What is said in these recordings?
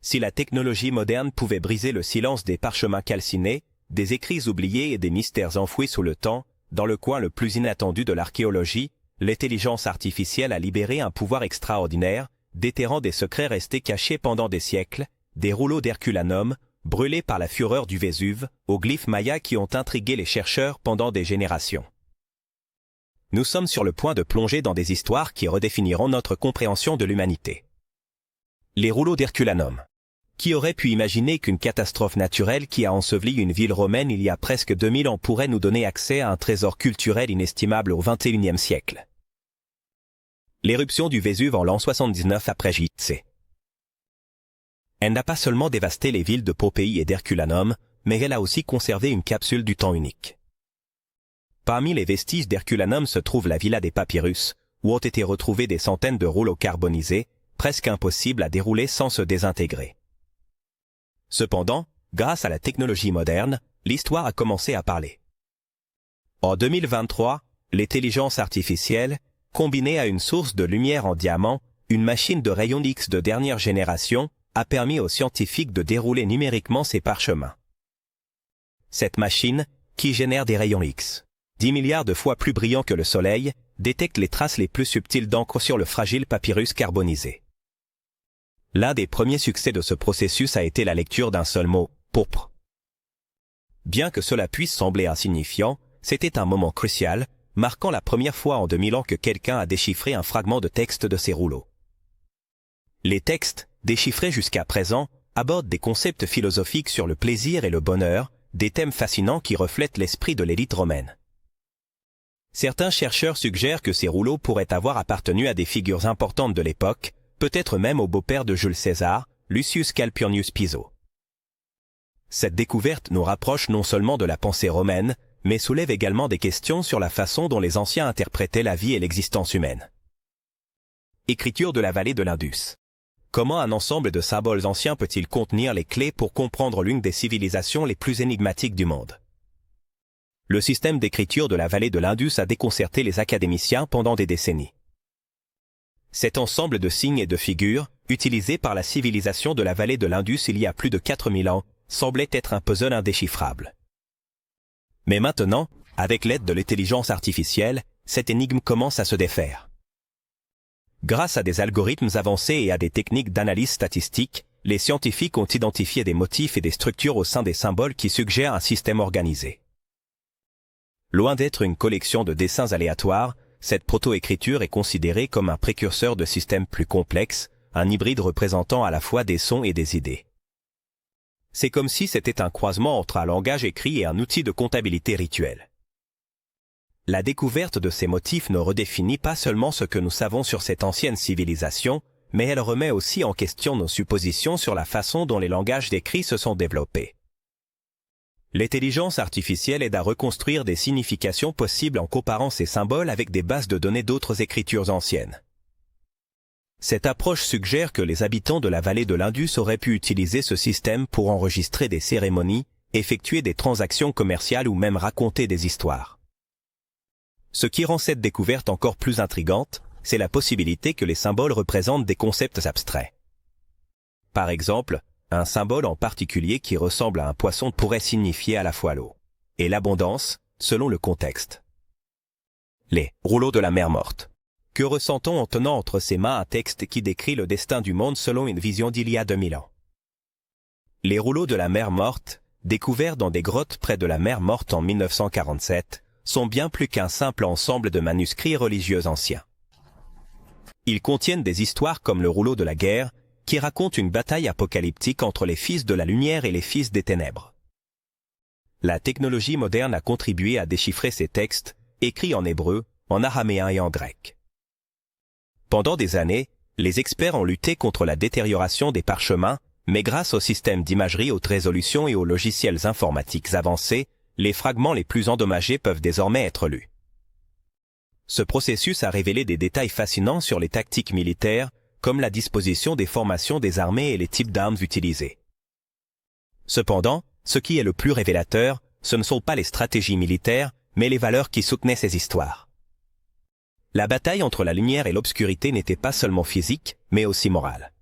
Si la technologie moderne pouvait briser le silence des parchemins calcinés, des écrits oubliés et des mystères enfouis sous le temps, dans le coin le plus inattendu de l'archéologie, l'intelligence artificielle a libéré un pouvoir extraordinaire, déterrant des secrets restés cachés pendant des siècles, des rouleaux d'Herculanum, brûlés par la fureur du Vésuve, aux glyphes mayas qui ont intrigué les chercheurs pendant des générations. Nous sommes sur le point de plonger dans des histoires qui redéfiniront notre compréhension de l'humanité. Les rouleaux d'Herculanum. Qui aurait pu imaginer qu'une catastrophe naturelle qui a enseveli une ville romaine il y a presque 2000 ans pourrait nous donner accès à un trésor culturel inestimable au XXIe siècle? L'éruption du Vésuve en l'an 79 après J.C. Elle n'a pas seulement dévasté les villes de Pompéi et d'Herculanum, mais elle a aussi conservé une capsule du temps unique. Parmi les vestiges d'Herculanum se trouve la villa des papyrus, où ont été retrouvés des centaines de rouleaux carbonisés, presque impossibles à dérouler sans se désintégrer. Cependant, grâce à la technologie moderne, l'histoire a commencé à parler. En 2023, l'intelligence artificielle, combinée à une source de lumière en diamant, une machine de rayons X de dernière génération, a permis aux scientifiques de dérouler numériquement ces parchemins. Cette machine, qui génère des rayons X, 10 milliards de fois plus brillants que le Soleil, détecte les traces les plus subtiles d'encre sur le fragile papyrus carbonisé. L'un des premiers succès de ce processus a été la lecture d'un seul mot, pourpre. Bien que cela puisse sembler insignifiant, c'était un moment crucial, marquant la première fois en 2000 ans que quelqu'un a déchiffré un fragment de texte de ces rouleaux. Les textes, déchiffrés jusqu'à présent, abordent des concepts philosophiques sur le plaisir et le bonheur, des thèmes fascinants qui reflètent l'esprit de l'élite romaine. Certains chercheurs suggèrent que ces rouleaux pourraient avoir appartenu à des figures importantes de l'époque, peut-être même au beau-père de Jules César, Lucius Calpurnius Piso. Cette découverte nous rapproche non seulement de la pensée romaine, mais soulève également des questions sur la façon dont les anciens interprétaient la vie et l'existence humaine. Écriture de la vallée de l'Indus. Comment un ensemble de symboles anciens peut-il contenir les clés pour comprendre l'une des civilisations les plus énigmatiques du monde? Le système d'écriture de la vallée de l'Indus a déconcerté les académiciens pendant des décennies. Cet ensemble de signes et de figures, utilisé par la civilisation de la vallée de l'Indus il y a plus de 4000 ans, semblait être un puzzle indéchiffrable. Mais maintenant, avec l'aide de l'intelligence artificielle, cette énigme commence à se défaire. Grâce à des algorithmes avancés et à des techniques d'analyse statistique, les scientifiques ont identifié des motifs et des structures au sein des symboles qui suggèrent un système organisé. Loin d'être une collection de dessins aléatoires, cette proto-écriture est considérée comme un précurseur de systèmes plus complexes, un hybride représentant à la fois des sons et des idées. C'est comme si c'était un croisement entre un langage écrit et un outil de comptabilité rituelle. La découverte de ces motifs ne redéfinit pas seulement ce que nous savons sur cette ancienne civilisation, mais elle remet aussi en question nos suppositions sur la façon dont les langages décrits se sont développés. L'intelligence artificielle aide à reconstruire des significations possibles en comparant ces symboles avec des bases de données d'autres écritures anciennes. Cette approche suggère que les habitants de la vallée de l'Indus auraient pu utiliser ce système pour enregistrer des cérémonies, effectuer des transactions commerciales ou même raconter des histoires. Ce qui rend cette découverte encore plus intrigante, c'est la possibilité que les symboles représentent des concepts abstraits. Par exemple, un symbole en particulier qui ressemble à un poisson pourrait signifier à la fois l'eau et l'abondance, selon le contexte. Les rouleaux de la mer morte. Que ressent-on en tenant entre ses mains un texte qui décrit le destin du monde selon une vision d'il y a 2000 ans? Les rouleaux de la mer morte, découverts dans des grottes près de la mer Morte en 1947, sont bien plus qu'un simple ensemble de manuscrits religieux anciens. Ils contiennent des histoires comme le rouleau de la guerre, qui raconte une bataille apocalyptique entre les fils de la lumière et les fils des ténèbres. La technologie moderne a contribué à déchiffrer ces textes, écrits en hébreu, en araméen et en grec. Pendant des années, les experts ont lutté contre la détérioration des parchemins, mais grâce aux systèmes d'imagerie haute résolution et aux logiciels informatiques avancés, les fragments les plus endommagés peuvent désormais être lus. Ce processus a révélé des détails fascinants sur les tactiques militaires, comme la disposition des formations des armées et les types d'armes utilisées. Cependant, ce qui est le plus révélateur, ce ne sont pas les stratégies militaires, mais les valeurs qui soutenaient ces histoires. La bataille entre la lumière et l'obscurité n'était pas seulement physique, mais aussi morale.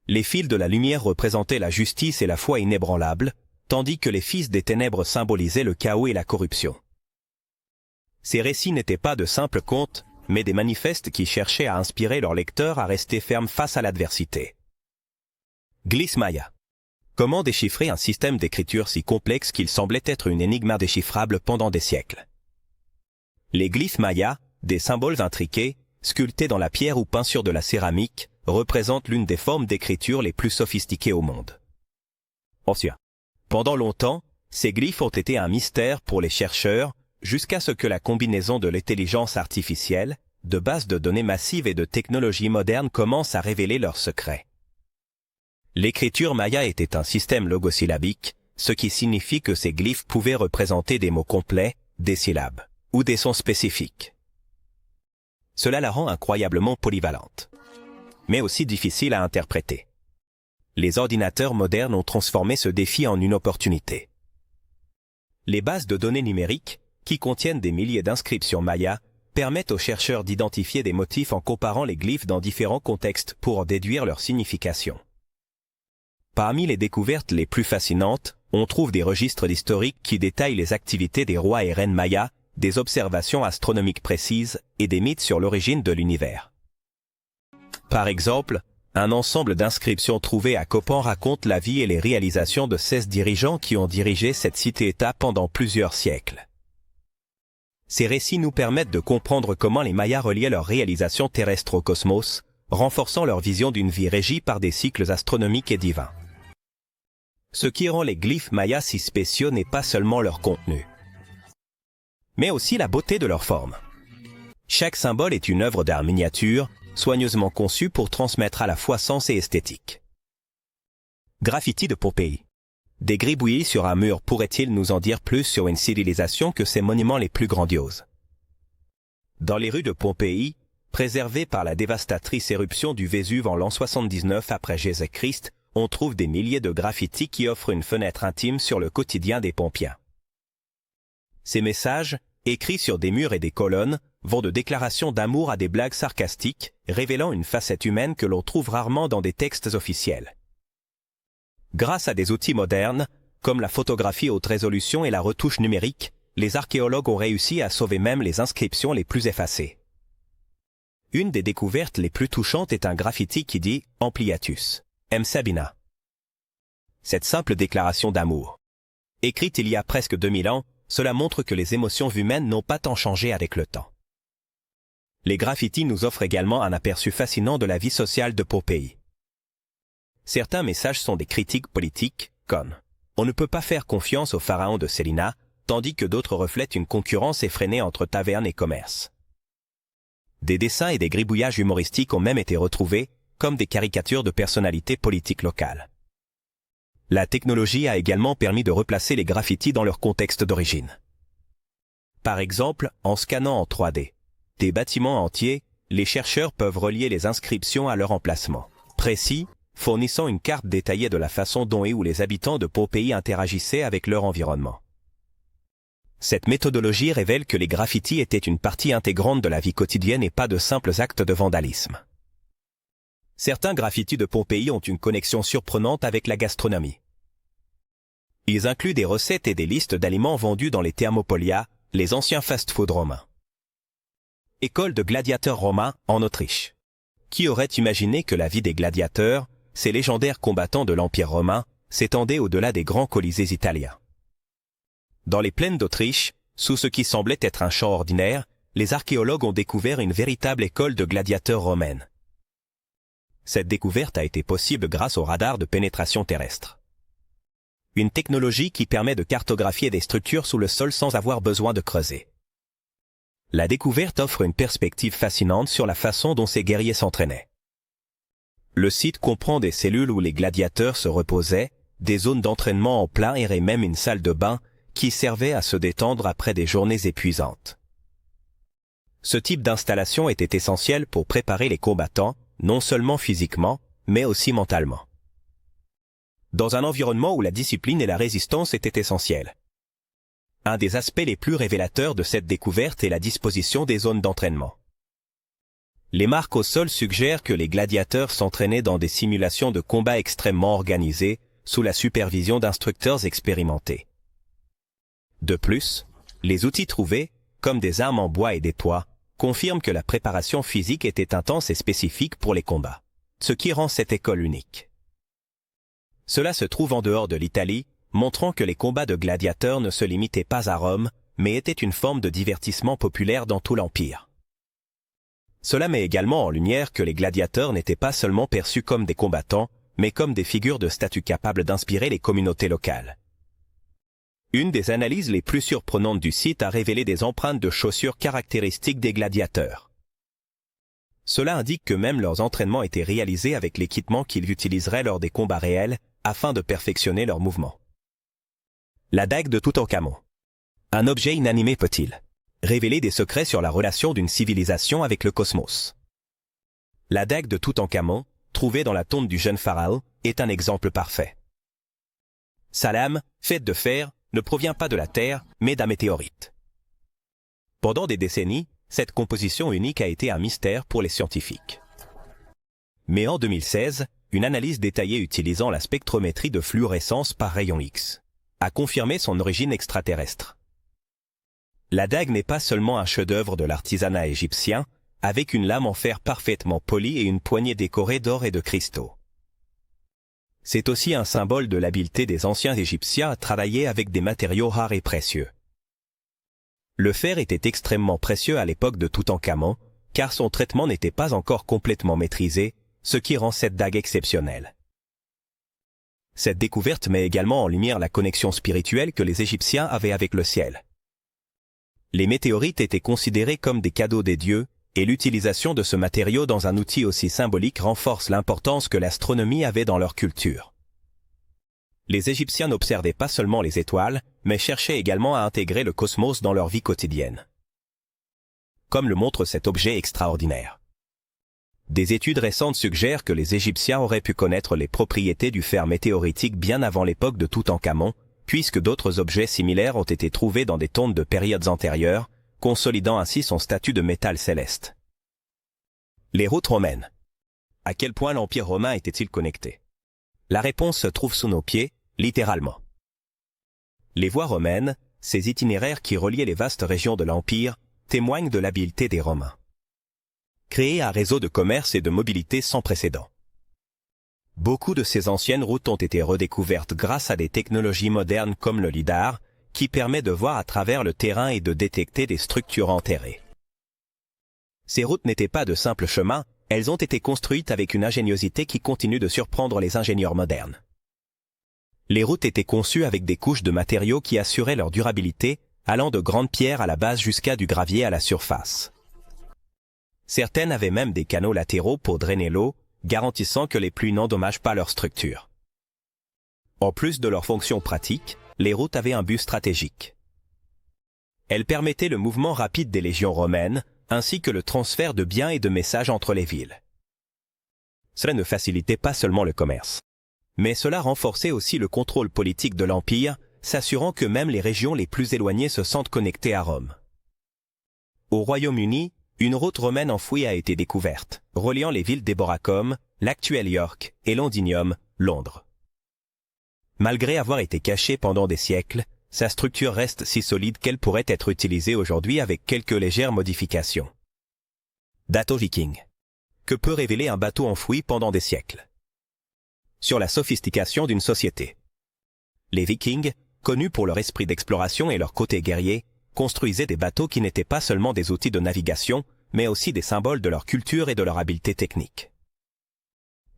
Les fils de la lumière représentaient la justice et la foi inébranlable, tandis que les fils des ténèbres symbolisaient le chaos et la corruption. Ces récits n'étaient pas de simples contes, mais des manifestes qui cherchaient à inspirer leurs lecteurs à rester fermes face à l'adversité. Glyphes Maya. Comment déchiffrer un système d'écriture si complexe qu'il semblait être une énigme indéchiffrable pendant des siècles? Les glyphes mayas, des symboles intriqués, sculptés dans la pierre ou peints sur de la céramique, représentent l'une des formes d'écriture les plus sophistiquées au monde. Ensuite, pendant longtemps, ces glyphes ont été un mystère pour les chercheurs, jusqu'à ce que la combinaison de l'intelligence artificielle, de bases de données massives et de technologies modernes commence à révéler leurs secrets. L'écriture maya était un système logosyllabique, ce qui signifie que ces glyphes pouvaient représenter des mots complets, des syllabes, ou des sons spécifiques. Cela la rend incroyablement polyvalente, mais aussi difficile à interpréter. Les ordinateurs modernes ont transformé ce défi en une opportunité. Les bases de données numériques, qui contiennent des milliers d'inscriptions mayas, permettent aux chercheurs d'identifier des motifs en comparant les glyphes dans différents contextes pour en déduire leur signification. Parmi les découvertes les plus fascinantes, on trouve des registres d'historique qui détaillent les activités des rois et reines mayas, des observations astronomiques précises et des mythes sur l'origine de l'univers. Par exemple, un ensemble d'inscriptions trouvées à Copan raconte la vie et les réalisations de 16 dirigeants qui ont dirigé cette cité-État pendant plusieurs siècles. Ces récits nous permettent de comprendre comment les Mayas reliaient leurs réalisations terrestres au cosmos, renforçant leur vision d'une vie régie par des cycles astronomiques et divins. Ce qui rend les glyphes mayas si spéciaux n'est pas seulement leur contenu, mais aussi la beauté de leur forme. Chaque symbole est une œuvre d'art miniature, soigneusement conçue pour transmettre à la fois sens et esthétique. Graffiti de Pompéi. Des gribouillis sur un mur pourraient-ils nous en dire plus sur une civilisation que ses monuments les plus grandioses? Dans les rues de Pompéi, préservées par la dévastatrice éruption du Vésuve en l'an 79 après Jésus-Christ, on trouve des milliers de graffitis qui offrent une fenêtre intime sur le quotidien des Pompiens. Ces messages, écrits sur des murs et des colonnes, vont de déclarations d'amour à des blagues sarcastiques, révélant une facette humaine que l'on trouve rarement dans des textes officiels. Grâce à des outils modernes, comme la photographie haute résolution et la retouche numérique, les archéologues ont réussi à sauver même les inscriptions les plus effacées. Une des découvertes les plus touchantes est un graffiti qui dit « Ampliatus, M. Sabina ». Cette simple déclaration d'amour, écrite il y a presque 2000 ans, cela montre que les émotions humaines n'ont pas tant changé avec le temps. Les graffitis nous offrent également un aperçu fascinant de la vie sociale de Pompéi. Certains messages sont des critiques politiques, comme « On ne peut pas faire confiance au pharaon de Célina », tandis que d'autres reflètent une concurrence effrénée entre tavernes et commerces. Des dessins et des gribouillages humoristiques ont même été retrouvés, comme des caricatures de personnalités politiques locales. La technologie a également permis de replacer les graffitis dans leur contexte d'origine. Par exemple, en scannant en 3D des bâtiments entiers, les chercheurs peuvent relier les inscriptions à leur emplacement précis, fournissant une carte détaillée de la façon dont et où les habitants de Pompéi interagissaient avec leur environnement. Cette méthodologie révèle que les graffitis étaient une partie intégrante de la vie quotidienne et pas de simples actes de vandalisme. Certains graffitis de Pompéi ont une connexion surprenante avec la gastronomie. Ils incluent des recettes et des listes d'aliments vendus dans les thermopolia, les anciens fast-food romains. École de gladiateurs romains en Autriche. Qui aurait imaginé que la vie des gladiateurs, ces légendaires combattants de l'Empire romain, s'étendait au-delà des grands colisées italiens? Dans les plaines d'Autriche, sous ce qui semblait être un champ ordinaire, les archéologues ont découvert une véritable école de gladiateurs romaine. Cette découverte a été possible grâce au radar de pénétration terrestre. Une technologie qui permet de cartographier des structures sous le sol sans avoir besoin de creuser. La découverte offre une perspective fascinante sur la façon dont ces guerriers s'entraînaient. Le site comprend des cellules où les gladiateurs se reposaient, des zones d'entraînement en plein air et même une salle de bain qui servait à se détendre après des journées épuisantes. Ce type d'installation était essentiel pour préparer les combattants, non seulement physiquement, mais aussi mentalement. Dans un environnement où la discipline et la résistance étaient essentielles. Un des aspects les plus révélateurs de cette découverte est la disposition des zones d'entraînement. Les marques au sol suggèrent que les gladiateurs s'entraînaient dans des simulations de combat extrêmement organisées, sous la supervision d'instructeurs expérimentés. De plus, les outils trouvés, comme des armes en bois et des toits, confirment que la préparation physique était intense et spécifique pour les combats, ce qui rend cette école unique. Cela se trouve en dehors de l'Italie, montrant que les combats de gladiateurs ne se limitaient pas à Rome, mais étaient une forme de divertissement populaire dans tout l'Empire. Cela met également en lumière que les gladiateurs n'étaient pas seulement perçus comme des combattants, mais comme des figures de statut capables d'inspirer les communautés locales. Une des analyses les plus surprenantes du site a révélé des empreintes de chaussures caractéristiques des gladiateurs. Cela indique que même leurs entraînements étaient réalisés avec l'équipement qu'ils utiliseraient lors des combats réels, afin de perfectionner leurs mouvements. La dague de Toutankhamon. Un objet inanimé peut-il révéler des secrets sur la relation d'une civilisation avec le cosmos? La dague de Toutankhamon, trouvée dans la tombe du jeune pharaon, est un exemple parfait. Sa lame, faite de fer, ne provient pas de la Terre, mais d'un météorite. Pendant des décennies, cette composition unique a été un mystère pour les scientifiques. Mais en 2016, une analyse détaillée utilisant la spectrométrie de fluorescence par rayon X a confirmé son origine extraterrestre. La dague n'est pas seulement un chef-d'œuvre de l'artisanat égyptien, avec une lame en fer parfaitement polie et une poignée décorée d'or et de cristaux. C'est aussi un symbole de l'habileté des anciens Égyptiens à travailler avec des matériaux rares et précieux. Le fer était extrêmement précieux à l'époque de Toutankhamon, car son traitement n'était pas encore complètement maîtrisé, ce qui rend cette dague exceptionnelle. Cette découverte met également en lumière la connexion spirituelle que les Égyptiens avaient avec le ciel. Les météorites étaient considérés comme des cadeaux des dieux, et l'utilisation de ce matériau dans un outil aussi symbolique renforce l'importance que l'astronomie avait dans leur culture. Les Égyptiens n'observaient pas seulement les étoiles, mais cherchaient également à intégrer le cosmos dans leur vie quotidienne. Comme le montre cet objet extraordinaire. Des études récentes suggèrent que les Égyptiens auraient pu connaître les propriétés du fer météoritique bien avant l'époque de Toutankhamon, puisque d'autres objets similaires ont été trouvés dans des tombes de périodes antérieures, consolidant ainsi son statut de métal céleste. Les routes romaines. À quel point l'Empire romain était-il connecté? La réponse se trouve sous nos pieds, littéralement. Les voies romaines, ces itinéraires qui reliaient les vastes régions de l'Empire, témoignent de l'habileté des Romains. Créer un réseau de commerce et de mobilité sans précédent. Beaucoup de ces anciennes routes ont été redécouvertes grâce à des technologies modernes comme le lidar, qui permet de voir à travers le terrain et de détecter des structures enterrées. Ces routes n'étaient pas de simples chemins, elles ont été construites avec une ingéniosité qui continue de surprendre les ingénieurs modernes. Les routes étaient conçues avec des couches de matériaux qui assuraient leur durabilité, allant de grandes pierres à la base jusqu'à du gravier à la surface. Certaines avaient même des canaux latéraux pour drainer l'eau, garantissant que les pluies n'endommagent pas leur structure. En plus de leur fonction pratique, les routes avaient un but stratégique. Elles permettaient le mouvement rapide des légions romaines, ainsi que le transfert de biens et de messages entre les villes. Cela ne facilitait pas seulement le commerce, mais cela renforçait aussi le contrôle politique de l'Empire, s'assurant que même les régions les plus éloignées se sentent connectées à Rome. Au Royaume-Uni, une route romaine enfouie a été découverte, reliant les villes d'Eboracum, l'actuel York, et Londinium, Londres. Malgré avoir été cachée pendant des siècles, sa structure reste si solide qu'elle pourrait être utilisée aujourd'hui avec quelques légères modifications. Bateau viking. Que peut révéler un bateau enfoui pendant des siècles? Sur la sophistication d'une société. Les Vikings, connus pour leur esprit d'exploration et leur côté guerrier, construisaient des bateaux qui n'étaient pas seulement des outils de navigation, mais aussi des symboles de leur culture et de leur habileté technique.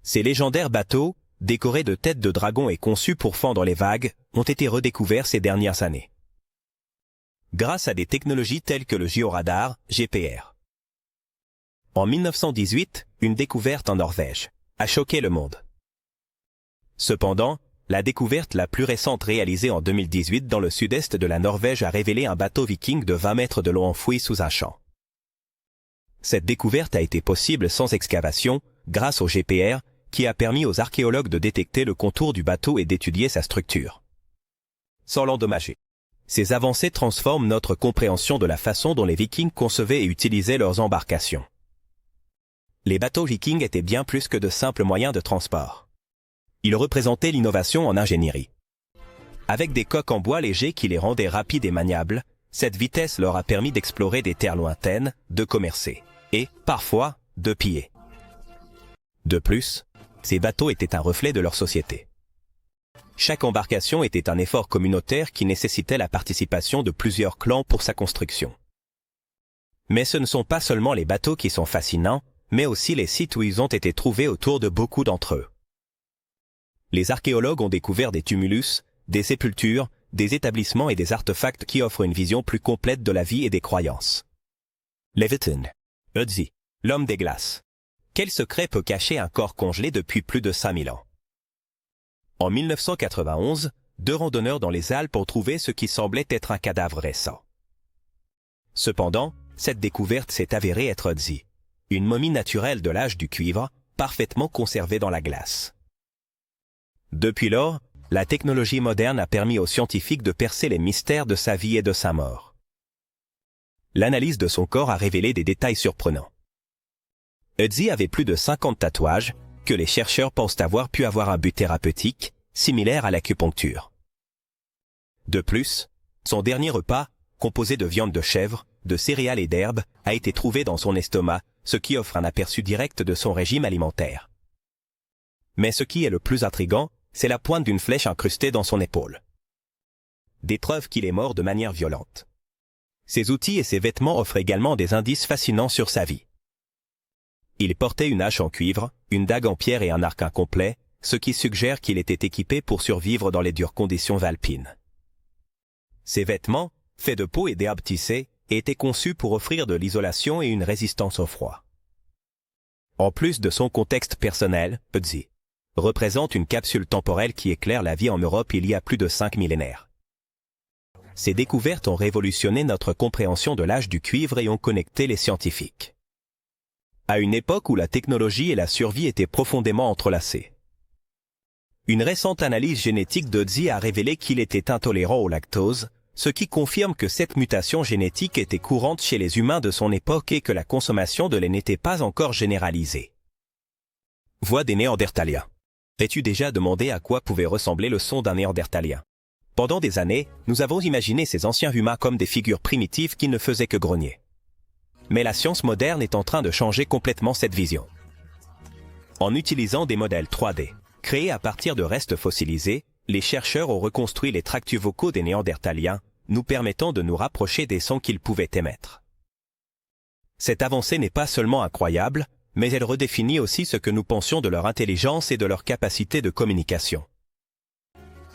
Ces légendaires bateaux, décorés de têtes de dragon et conçus pour fendre les vagues, ont été redécouverts ces dernières années. Grâce à des technologies telles que le géoradar, GPR. En 1918, une découverte en Norvège a choqué le monde. Cependant, la découverte la plus récente réalisée en 2018 dans le sud-est de la Norvège a révélé un bateau viking de 20 mètres de long enfoui sous un champ. Cette découverte a été possible sans excavation, grâce au GPR, qui a permis aux archéologues de détecter le contour du bateau et d'étudier sa structure, sans l'endommager. Ces avancées transforment notre compréhension de la façon dont les Vikings concevaient et utilisaient leurs embarcations. Les bateaux vikings étaient bien plus que de simples moyens de transport. Ils représentaient l'innovation en ingénierie. Avec des coques en bois léger qui les rendaient rapides et maniables, cette vitesse leur a permis d'explorer des terres lointaines, de commercer, et, parfois, de piller. De plus, ces bateaux étaient un reflet de leur société. Chaque embarcation était un effort communautaire qui nécessitait la participation de plusieurs clans pour sa construction. Mais ce ne sont pas seulement les bateaux qui sont fascinants, mais aussi les sites où ils ont été trouvés autour de beaucoup d'entre eux. Les archéologues ont découvert des tumulus, des sépultures, des établissements et des artefacts qui offrent une vision plus complète de la vie et des croyances. Leviton, Ötzi, l'homme des glaces. Quel secret peut cacher un corps congelé depuis plus de 5000 ans? En 1991, 2 randonneurs dans les Alpes ont trouvé ce qui semblait être un cadavre récent. Cependant, cette découverte s'est avérée être Ötzi, une momie naturelle de l'âge du cuivre, parfaitement conservée dans la glace. Depuis lors, la technologie moderne a permis aux scientifiques de percer les mystères de sa vie et de sa mort. L'analyse de son corps a révélé des détails surprenants. Ötzi avait plus de 50 tatouages, que les chercheurs pensent avoir pu avoir un but thérapeutique, similaire à l'acupuncture. De plus, son dernier repas, composé de viande de chèvre, de céréales et d'herbes, a été trouvé dans son estomac, ce qui offre un aperçu direct de son régime alimentaire. Mais ce qui est le plus intrigant, c'est la pointe d'une flèche incrustée dans son épaule. Des preuves qu'il est mort de manière violente. Ses outils et ses vêtements offrent également des indices fascinants sur sa vie. Il portait une hache en cuivre, une dague en pierre et un arc incomplet, ce qui suggère qu'il était équipé pour survivre dans les dures conditions alpines. Ses vêtements, faits de peau et d'herbes tissées, étaient conçus pour offrir de l'isolation et une résistance au froid. En plus de son contexte personnel, Ötzi représente une capsule temporelle qui éclaire la vie en Europe il y a plus de 5 millénaires. Ces découvertes ont révolutionné notre compréhension de l'âge du cuivre et ont connecté les scientifiques. À une époque où la technologie et la survie étaient profondément entrelacées. Une récente analyse génétique d'Ötzi a révélé qu'il était intolérant au lactose, ce qui confirme que cette mutation génétique était courante chez les humains de son époque et que la consommation de lait n'était pas encore généralisée. Voix des Néandertaliens. As-tu déjà demandé à quoi pouvait ressembler le son d'un Néandertalien? Pendant des années, nous avons imaginé ces anciens humains comme des figures primitives qui ne faisaient que grogner. Mais la science moderne est en train de changer complètement cette vision. En utilisant des modèles 3D, créés à partir de restes fossilisés, les chercheurs ont reconstruit les tractus vocaux des Néandertaliens, nous permettant de nous rapprocher des sons qu'ils pouvaient émettre. Cette avancée n'est pas seulement incroyable, mais elle redéfinit aussi ce que nous pensions de leur intelligence et de leur capacité de communication.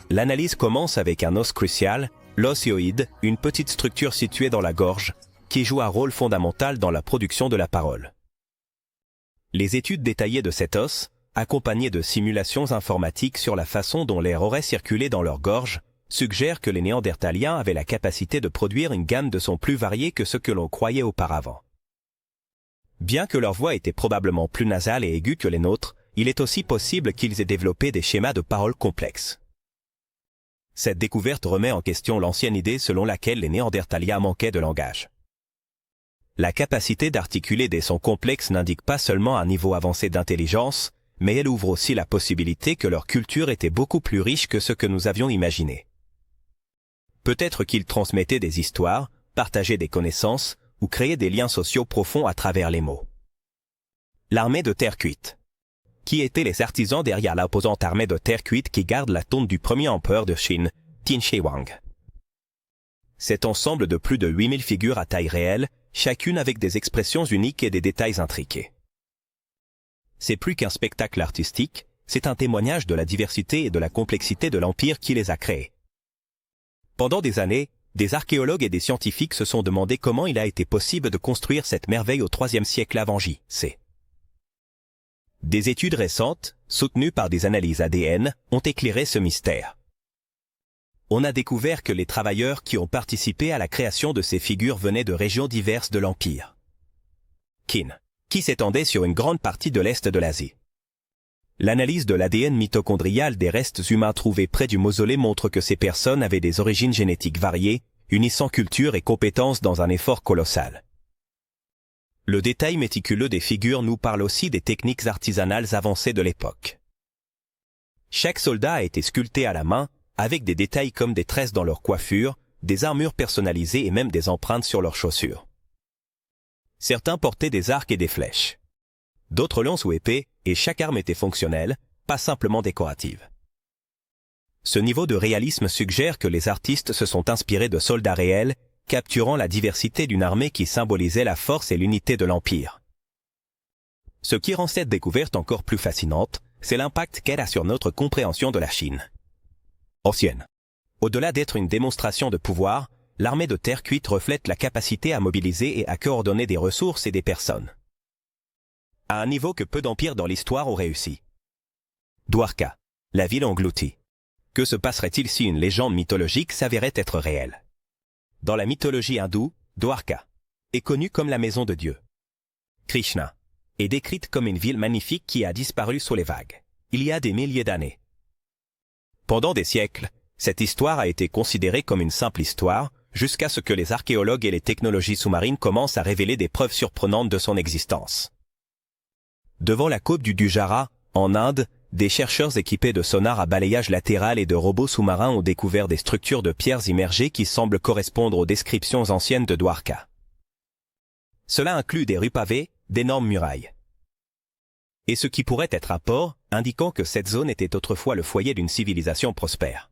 L'analyse commence avec un os crucial, l'os hyoïde, une petite structure située dans la gorge, qui joue un rôle fondamental dans la production de la parole. Les études détaillées de cet os, accompagnées de simulations informatiques sur la façon dont l'air aurait circulé dans leur gorge, suggèrent que les Néandertaliens avaient la capacité de produire une gamme de sons plus variés que ce que l'on croyait auparavant. Bien que leur voix était probablement plus nasale et aiguë que les nôtres, il est aussi possible qu'ils aient développé des schémas de parole complexes. Cette découverte remet en question l'ancienne idée selon laquelle les Néandertaliens manquaient de langage. La capacité d'articuler des sons complexes n'indique pas seulement un niveau avancé d'intelligence, mais elle ouvre aussi la possibilité que leur culture était beaucoup plus riche que ce que nous avions imaginé. Peut-être qu'ils transmettaient des histoires, partageaient des connaissances, ou créaient des liens sociaux profonds à travers les mots. L'armée de terre cuite. Qui étaient les artisans derrière l'imposante armée de terre cuite qui garde la tombe du premier empereur de Chine, Qin Shi Huang? Cet ensemble de plus de 8000 figures à taille réelle, chacune avec des expressions uniques et des détails intriqués. C'est plus qu'un spectacle artistique, c'est un témoignage de la diversité et de la complexité de l'empire qui les a créés. Pendant des années, des archéologues et des scientifiques se sont demandé comment il a été possible de construire cette merveille au IIIe siècle avant J.C. Des études récentes, soutenues par des analyses ADN, ont éclairé ce mystère. On a découvert que les travailleurs qui ont participé à la création de ces figures venaient de régions diverses de l'Empire, Qin, qui s'étendait sur une grande partie de l'Est de l'Asie. L'analyse de l'ADN mitochondrial des restes humains trouvés près du mausolée montre que ces personnes avaient des origines génétiques variées, unissant culture et compétences dans un effort colossal. Le détail méticuleux des figures nous parle aussi des techniques artisanales avancées de l'époque. Chaque soldat a été sculpté à la main, avec des détails comme des tresses dans leur coiffure, des armures personnalisées et même des empreintes sur leurs chaussures. Certains portaient des arcs et des flèches. D'autres lances ou épées, et chaque arme était fonctionnelle, pas simplement décorative. Ce niveau de réalisme suggère que les artistes se sont inspirés de soldats réels, capturant la diversité d'une armée qui symbolisait la force et l'unité de l'Empire. Ce qui rend cette découverte encore plus fascinante, c'est l'impact qu'elle a sur notre compréhension de la Chine ancienne. Au-delà d'être une démonstration de pouvoir, l'armée de terre cuite reflète la capacité à mobiliser et à coordonner des ressources et des personnes. À un niveau que peu d'empires dans l'histoire ont réussi. Dwarka, la ville engloutie. Que se passerait-il si une légende mythologique s'avérait être réelle? Dans la mythologie hindoue, Dwarka est connue comme la maison de Dieu. Krishna est décrite comme une ville magnifique qui a disparu sous les vagues, il y a des milliers d'années. Pendant des siècles, cette histoire a été considérée comme une simple histoire, jusqu'à ce que les archéologues et les technologies sous-marines commencent à révéler des preuves surprenantes de son existence. Devant la côte du Dujara, en Inde, des chercheurs équipés de sonars à balayage latéral et de robots sous-marins ont découvert des structures de pierres immergées qui semblent correspondre aux descriptions anciennes de Dwarka. Cela inclut des rues pavées, d'énormes murailles. Et ce qui pourrait être un port, indiquant que cette zone était autrefois le foyer d'une civilisation prospère.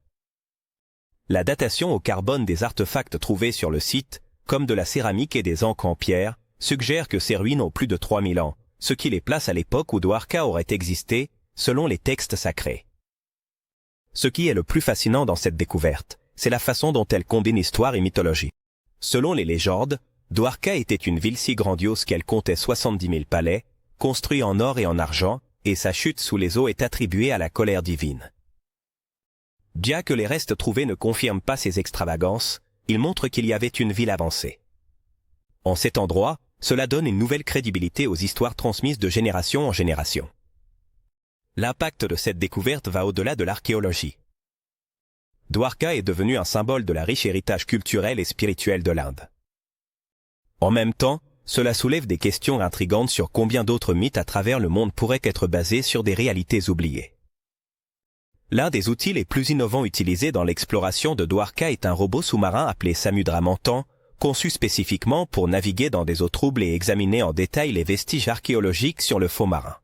La datation au carbone des artefacts trouvés sur le site, comme de la céramique et des encres en pierre, suggère que ces ruines ont plus de 3000 ans, ce qui les place à l'époque où Dwarka aurait existé, selon les textes sacrés. Ce qui est le plus fascinant dans cette découverte, c'est la façon dont elle combine histoire et mythologie. Selon les légendes, Dwarka était une ville si grandiose qu'elle comptait 70 000 palais, construits en or et en argent, et sa chute sous les eaux est attribuée à la colère divine. Bien que les restes trouvés ne confirment pas ces extravagances, ils montrent qu'il y avait une ville avancée. En cet endroit, cela donne une nouvelle crédibilité aux histoires transmises de génération en génération. L'impact de cette découverte va au-delà de l'archéologie. Dwarka est devenu un symbole de la riche héritage culturel et spirituel de l'Inde. En même temps, cela soulève des questions intrigantes sur combien d'autres mythes à travers le monde pourraient être basés sur des réalités oubliées. L'un des outils les plus innovants utilisés dans l'exploration de Dwarka est un robot sous-marin appelé Samudra Manthan, conçu spécifiquement pour naviguer dans des eaux troubles et examiner en détail les vestiges archéologiques sur le fond marin.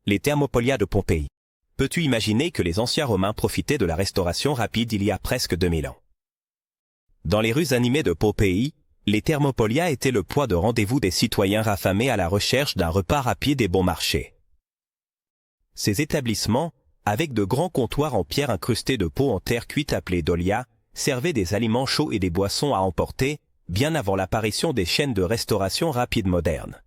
Les Thermopolia de Pompéi. Peux-tu imaginer que les anciens Romains profitaient de la restauration rapide il y a presque 2000 ans? Dans les rues animées de Pompéi, les Thermopolia étaient le point de rendez-vous des citoyens raffamés à la recherche d'un repas rapide et bon marché. Ces établissements, avec de grands comptoirs en pierre incrustés de pots en terre cuite appelés dolia, servaient des aliments chauds et des boissons à emporter, bien avant l'apparition des chaînes de restauration rapide modernes.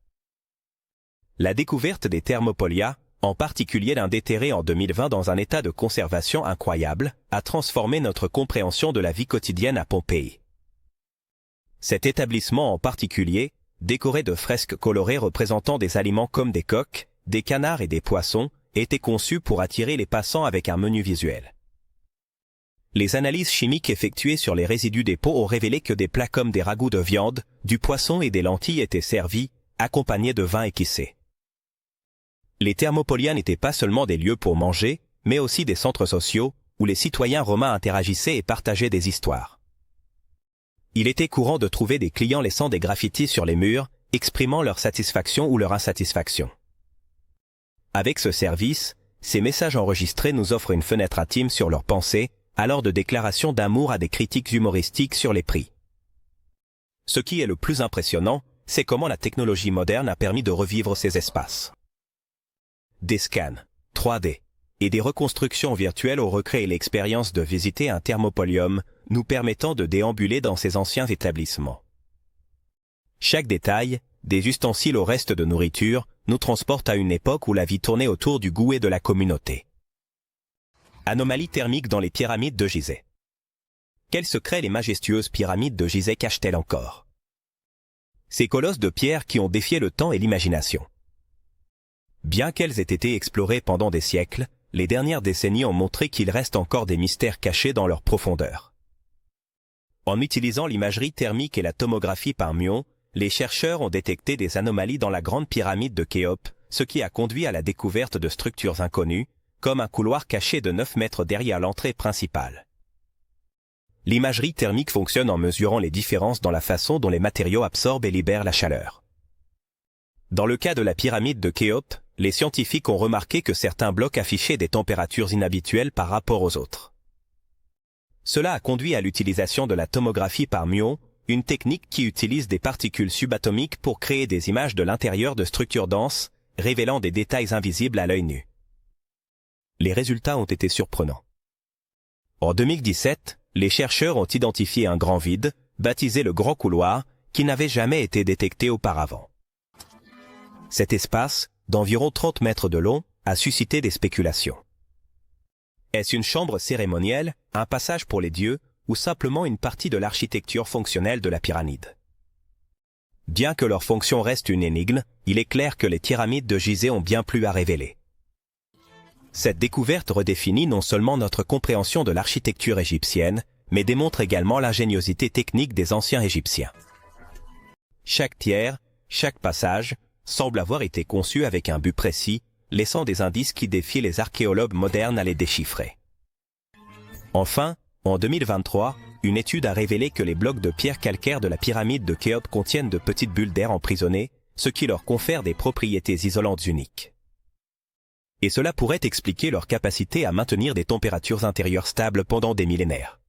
La découverte des Thermopolia, en particulier d'un déterré en 2020 dans un état de conservation incroyable, a transformé notre compréhension de la vie quotidienne à Pompéi. Cet établissement en particulier, décoré de fresques colorées représentant des aliments comme des coqs, des canards et des poissons, était conçu pour attirer les passants avec un menu visuel. Les analyses chimiques effectuées sur les résidus des pots ont révélé que des plats comme des ragoûts de viande, du poisson et des lentilles étaient servis, accompagnés de vin équissé. Les Thermopolia n'étaient pas seulement des lieux pour manger, mais aussi des centres sociaux, où les citoyens romains interagissaient et partageaient des histoires. Il était courant de trouver des clients laissant des graffitis sur les murs, exprimant leur satisfaction ou leur insatisfaction. Avec ce service, ces messages enregistrés nous offrent une fenêtre intime sur leurs pensées, allant de déclarations d'amour à des critiques humoristiques sur les prix. Ce qui est le plus impressionnant, c'est comment la technologie moderne a permis de revivre ces espaces. Des scans 3D et des reconstructions virtuelles ont recréé l'expérience de visiter un thermopolium, nous permettant de déambuler dans ces anciens établissements. Chaque détail, des ustensiles au reste de nourriture, nous transporte à une époque où la vie tournait autour du goût et de la communauté. Anomalie thermique dans les pyramides de Gizeh. Quels secrets les majestueuses pyramides de Gizeh cachent-elles encore? Ces colosses de pierre qui ont défié le temps et l'imagination. Bien qu'elles aient été explorées pendant des siècles, les dernières décennies ont montré qu'il reste encore des mystères cachés dans leur profondeur. En utilisant l'imagerie thermique et la tomographie par muon, les chercheurs ont détecté des anomalies dans la grande pyramide de Khéops, ce qui a conduit à la découverte de structures inconnues, comme un couloir caché de 9 mètres derrière l'entrée principale. L'imagerie thermique fonctionne en mesurant les différences dans la façon dont les matériaux absorbent et libèrent la chaleur. Dans le cas de la pyramide de Khéops, les scientifiques ont remarqué que certains blocs affichaient des températures inhabituelles par rapport aux autres. Cela a conduit à l'utilisation de la tomographie par muons, une technique qui utilise des particules subatomiques pour créer des images de l'intérieur de structures denses, révélant des détails invisibles à l'œil nu. Les résultats ont été surprenants. En 2017, les chercheurs ont identifié un grand vide, baptisé le Grand Couloir, qui n'avait jamais été détecté auparavant. Cet espace, d'environ 30 mètres de long, a suscité des spéculations. Est-ce une chambre cérémonielle, un passage pour les dieux, ou simplement une partie de l'architecture fonctionnelle de la pyramide? Bien que leur fonction reste une énigme, il est clair que les pyramides de Gizeh ont bien plus à révéler. Cette découverte redéfinit non seulement notre compréhension de l'architecture égyptienne, mais démontre également l'ingéniosité technique des anciens Égyptiens. Chaque tiers, chaque passage, semble avoir été conçu avec un but précis, laissant des indices qui défient les archéologues modernes à les déchiffrer. Enfin, en 2023, une étude a révélé que les blocs de pierre calcaire de la pyramide de Khéops contiennent de petites bulles d'air emprisonnées, ce qui leur confère des propriétés isolantes uniques. Et cela pourrait expliquer leur capacité à maintenir des températures intérieures stables pendant des millénaires.